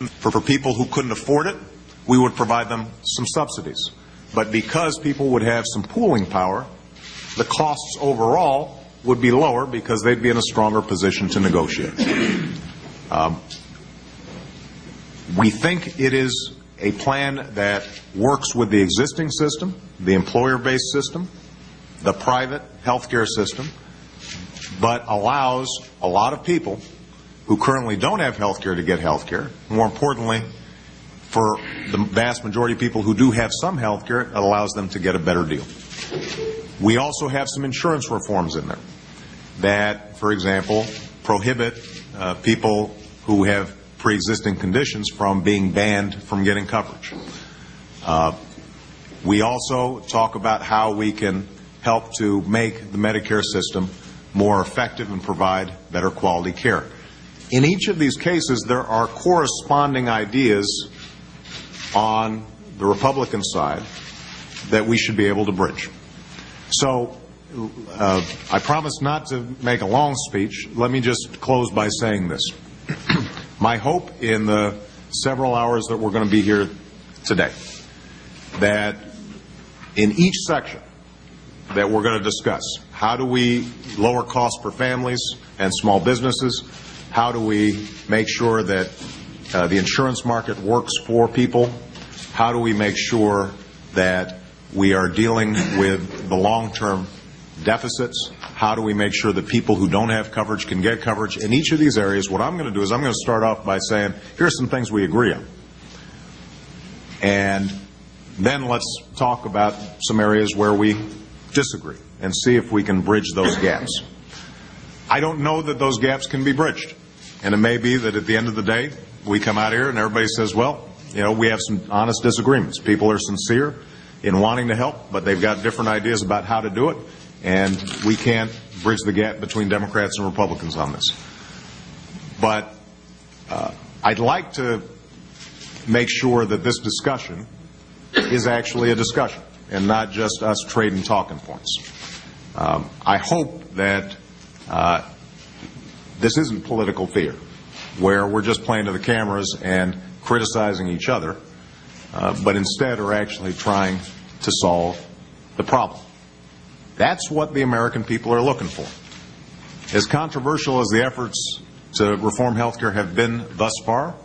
For people who couldn't afford it, we would provide them some subsidies. But because people would have some pooling power, the costs overall would be lower because they'd be in a stronger position to negotiate. We think it is a plan that works with the existing system, the employer-based system, the private healthcare system, but allows a lot of people who currently don't have health care to get health care. More importantly, for the vast majority of people who do have some health care, it allows them to get a better deal. We also have some insurance reforms in there that, for example, prohibit people who have pre-existing conditions from being banned from getting coverage. We also talk about how we can help to make the Medicare system more effective and provide better quality care. In each of these cases, there are corresponding ideas on the Republican side that we should be able to bridge. So I promise not to make a long speech. Let me just close by saying this. My hope in the several hours that we're going to be here today, that in each section that we're going to discuss, how do we lower costs for families and small businesses? How do we make sure that the insurance market works for people? How do we make sure that we are dealing with the long-term deficits? How do we make sure that people who don't have coverage can get coverage? In each of these areas, what I'm going to do is I'm going to start off by saying, here's some things we agree on. And then let's talk about some areas where we disagree and see if we can bridge those gaps. I don't know that those gaps can be bridged. And it may be that at the end of the day, we come out here and everybody says, well, you know, we have some honest disagreements. People are sincere in wanting to help, but they've got different ideas about how to do it, and we can't bridge the gap between Democrats and Republicans on this. But I'd like to make sure that this discussion is actually a discussion and not just us trading talking points. I hope that this isn't political theater, where we're just playing to the cameras and criticizing each other, but instead are actually trying to solve the problem. That's what the American people are looking for. As controversial as the efforts to reform health care have been thus far,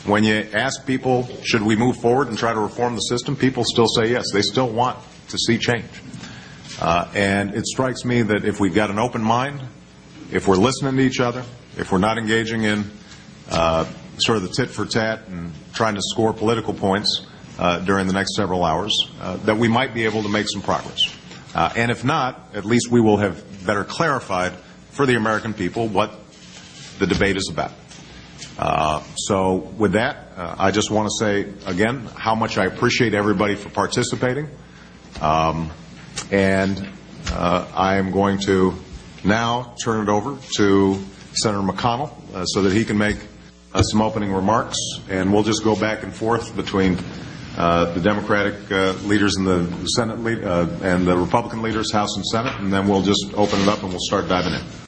when you ask people, should we move forward and try to reform the system, people still say yes. They still want to see change. And it strikes me that if we've got an open mind, if we're listening to each other, if we're not engaging in sort of the tit for tat and trying to score political points during the next several hours, that we might be able to make some progress. And if not, at least we will have better clarified for the American people what the debate is about. So with that, I just want to say again how much I appreciate everybody for participating. And I am going to now turn it over to Senator McConnell so that he can make some opening remarks, and we'll just go back and forth between the Democratic leaders in the Senate and the Republican leaders, House and Senate, and then we'll just open it up and we'll start diving in.